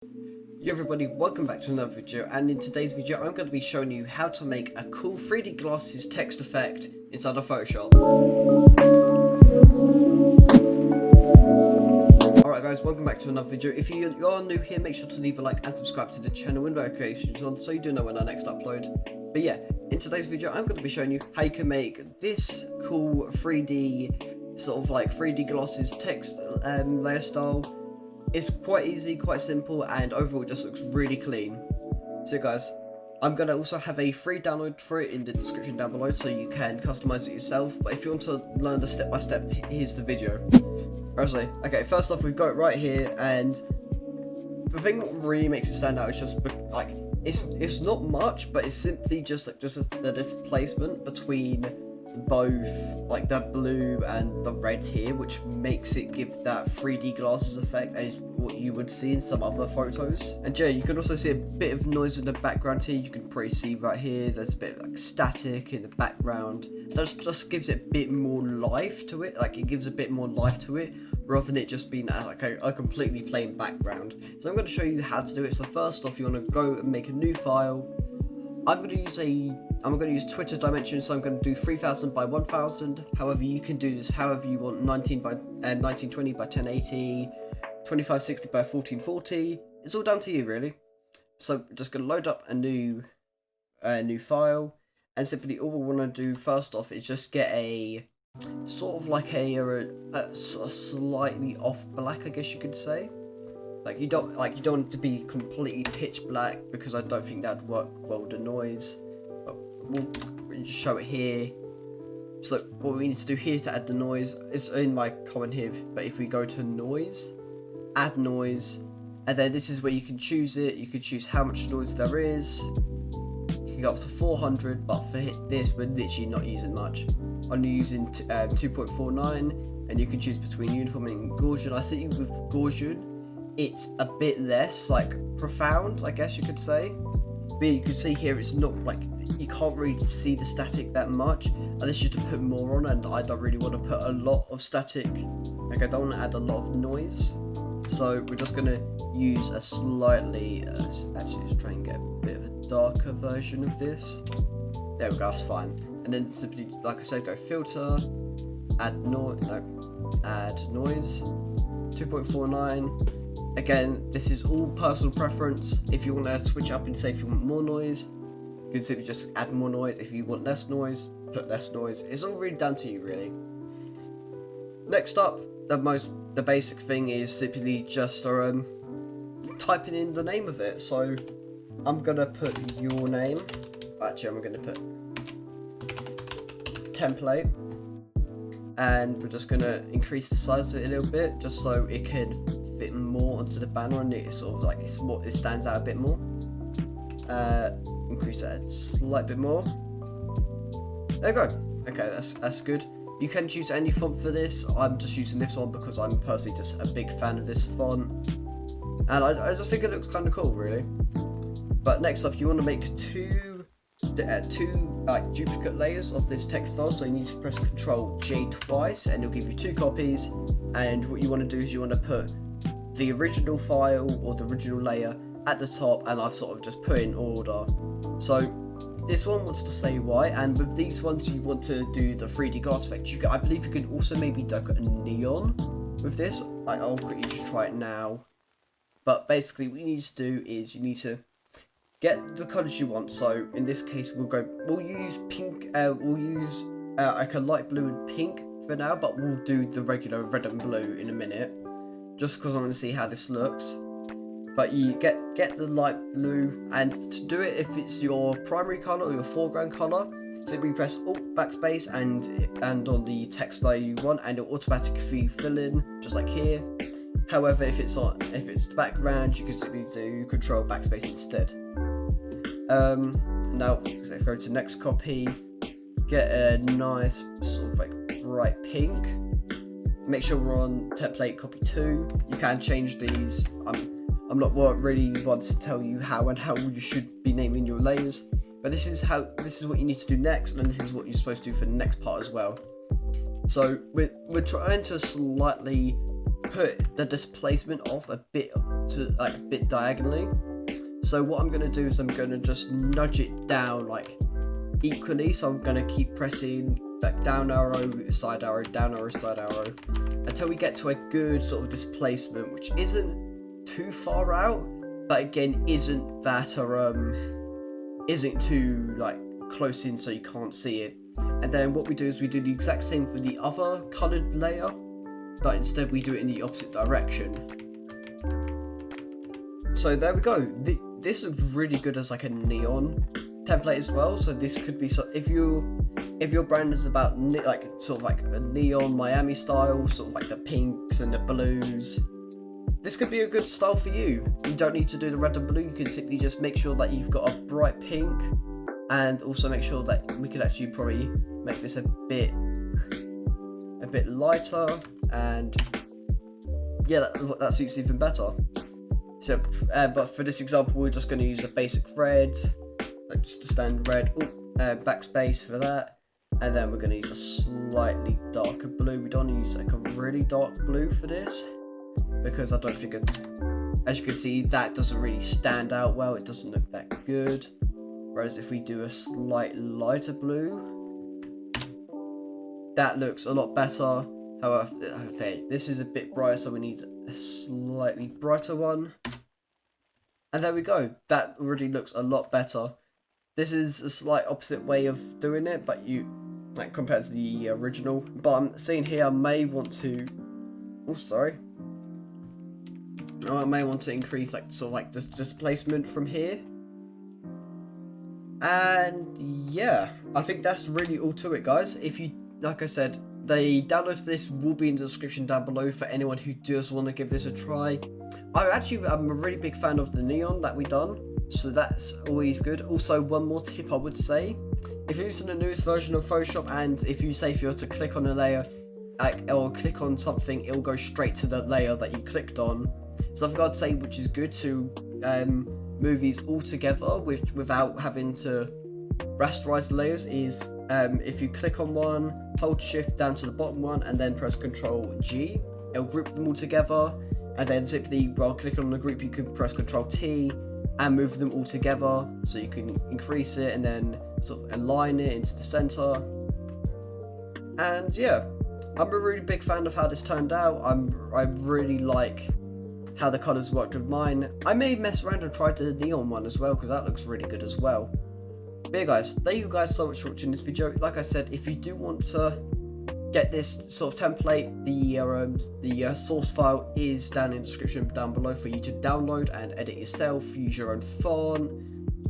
Yo everybody, welcome back to another video, and in today's video I'm going to be showing you how to make a cool 3D glasses text effect inside of Photoshop. Alright guys, welcome back to another video. If you are new here, make sure to leave a like and subscribe to the channel with notifications on so you do know when I next upload. But yeah, in today's video I'm going to be showing you how you can make this cool 3D, sort of like 3D glasses text layer style. It's quite easy, quite simple, and overall it just looks really clean. So guys, I'm going to also have a free download for it in the description down below so you can customize it yourself. But if you want to learn the step-by-step, here's the video. Honestly, okay, first off we've got it right here, and the thing that really makes it stand out is just like it's not much, but it's simply just the displacement between both like the blue and the red here, which makes it give that 3D glasses effect as what you would see in some other photos. And yeah, you can also see a bit of noise in the background here. You can probably see right here there's a bit of like static in the background. That just gives it a bit more life to it, like it gives a bit more life to it rather than it just being like a completely plain background. So I'm going to show you how to do it. So first off, you want to go and make a new file. I'm going to use Twitter dimensions, so I'm going to do 3000 by 1000. However, you can do this however you want. 1920 by 1080, 2560 by 1440. It's all down to you really. So we're just going to load up a new file, and simply all we want to do first off is just get a sort of like a sort of slightly off black, I guess you could say. Like you don't want it to be completely pitch black, because I don't think that'd work well with the noise. But we'll just show it here. So what we need to do here to add the noise is in my comment here. But if we go to noise, add noise, and then this is where you can choose it. You can choose how much noise there is. You can go up to 400, but for this we're literally not using much. Only using 2.49, and you can choose between uniform and Gaussian. I think with Gaussian it's a bit less like profound, I guess you could say. But you can see here it's not like, you can't really see the static that much unless you're to put more on, and I don't really want to put a lot of static. Like I don't want to add a lot of noise, so we're just going to use a slightly actually just try and get a bit of a darker version of this. There we go, that's fine. And then simply, like I said, go filter, add noise, 2.49. Again, this is all personal preference. If you want to switch up and say if you want more noise, you can simply just add more noise. If you want less noise, put less noise. It's all really down to you really. Next up, the basic thing is simply just typing in the name of it. So I'm gonna put your name. Actually, I'm gonna put template, and we're just gonna increase the size of it a little bit just so it can fit more onto the banner, and it's sort of like it stands out a bit more. Increase that a slight bit more. There we go. Okay, that's good. You can choose any font for this. I'm just using this one because I'm personally just a big fan of this font, and I just think it looks kind of cool really. But next up, you want to make two like duplicate layers of this text file, so you need to press Ctrl J twice and it'll give you 2 copies. And what you want to do is you want to put the original file or the original layer at the top, and I've sort of just put in order. So this one wants to say white, and with these ones you want to do the 3D glass effect. I believe you can also maybe do a neon with this. I'll quickly just try it now. But basically what you need to do is you need to get the colours you want. So in this case we'll use pink, we'll use like a light blue and pink for now, but we'll do the regular red and blue in a minute, just because I want to see how this looks. But you get the light blue, and to do it, if it's your primary colour or your foreground colour, simply press Alt backspace and on the text layer you want, and it'll automatically fill in just like here. However, if it's the background, you can simply do Control backspace instead. Now let's go to next copy. Get a nice sort of like bright pink. Make sure we're on template copy 2. You can change these. I'm not really want to tell you how you should be naming your layers, but this is what you need to do next, and this is what you're supposed to do for the next part as well. So we're trying to slightly put the displacement off a bit to like a bit diagonally. So what I'm going to do is I'm going to just nudge it down like equally. So I'm going to keep pressing like down arrow, side arrow, down arrow, side arrow, until we get to a good sort of displacement, which isn't too far out, but again isn't that isn't too like close in so you can't see it. And then what we do is we do the exact same for the other coloured layer, but instead we do it in the opposite direction. So there we go. This looks really good as like a neon template as well. So this could be, so if your brand is about like sort of like a neon Miami style, sort of like the pinks and the blues, this could be a good style for you. You don't need to do the red and blue. You can simply just make sure that you've got a bright pink, and also make sure that we could actually probably make this a bit lighter, and yeah, that suits even better. So, but for this example, we're just going to use a basic red, like just a standard red. Backspace for that, and then we're going to use a slightly darker blue. We don't use like a really dark blue for this, because I don't think as you can see, that doesn't really stand out well. It doesn't look that good. Whereas if we do a slight lighter blue, that looks a lot better. However, okay, this is a bit brighter, so we need a slightly brighter one. And there we go. That already looks a lot better. This is a slight opposite way of doing it, but like compared to the original. But I'm seeing here I may want to. Oh, sorry. I may want to increase like sort of like this displacement from here. And yeah, I think that's really all to it, guys. If you, like I said, the download for this will be in the description down below for anyone who does want to give this a try. I'm a really big fan of the neon that we done, so that's always good. Also, one more tip I would say, if you're using the newest version of Photoshop, and if you were to click on a layer, or click on something, it'll go straight to the layer that you clicked on. So I've got to say, which is good to move these all together without having to rasterize the layers, is if you click on one, hold shift down to the bottom one, and then press Ctrl G, it'll group them all together. And then simply while clicking on the group, you can press Ctrl T and move them all together, so you can increase it and then sort of align it into the center. And yeah, I'm a really big fan of how this turned out. I really like how the colors worked with mine. I may mess around and try the neon one as well, because that looks really good as well. But yeah, guys, thank you guys so much for watching this video. Like I said, if you do want to get this sort of template, the source file is down in the description down below for you to download and edit yourself. Use your own font,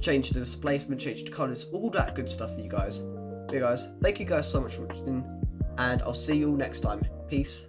change the displacement, change the colors, all that good stuff for you guys. But yeah, guys, thank you guys so much for watching, and I'll see you all next time. Peace.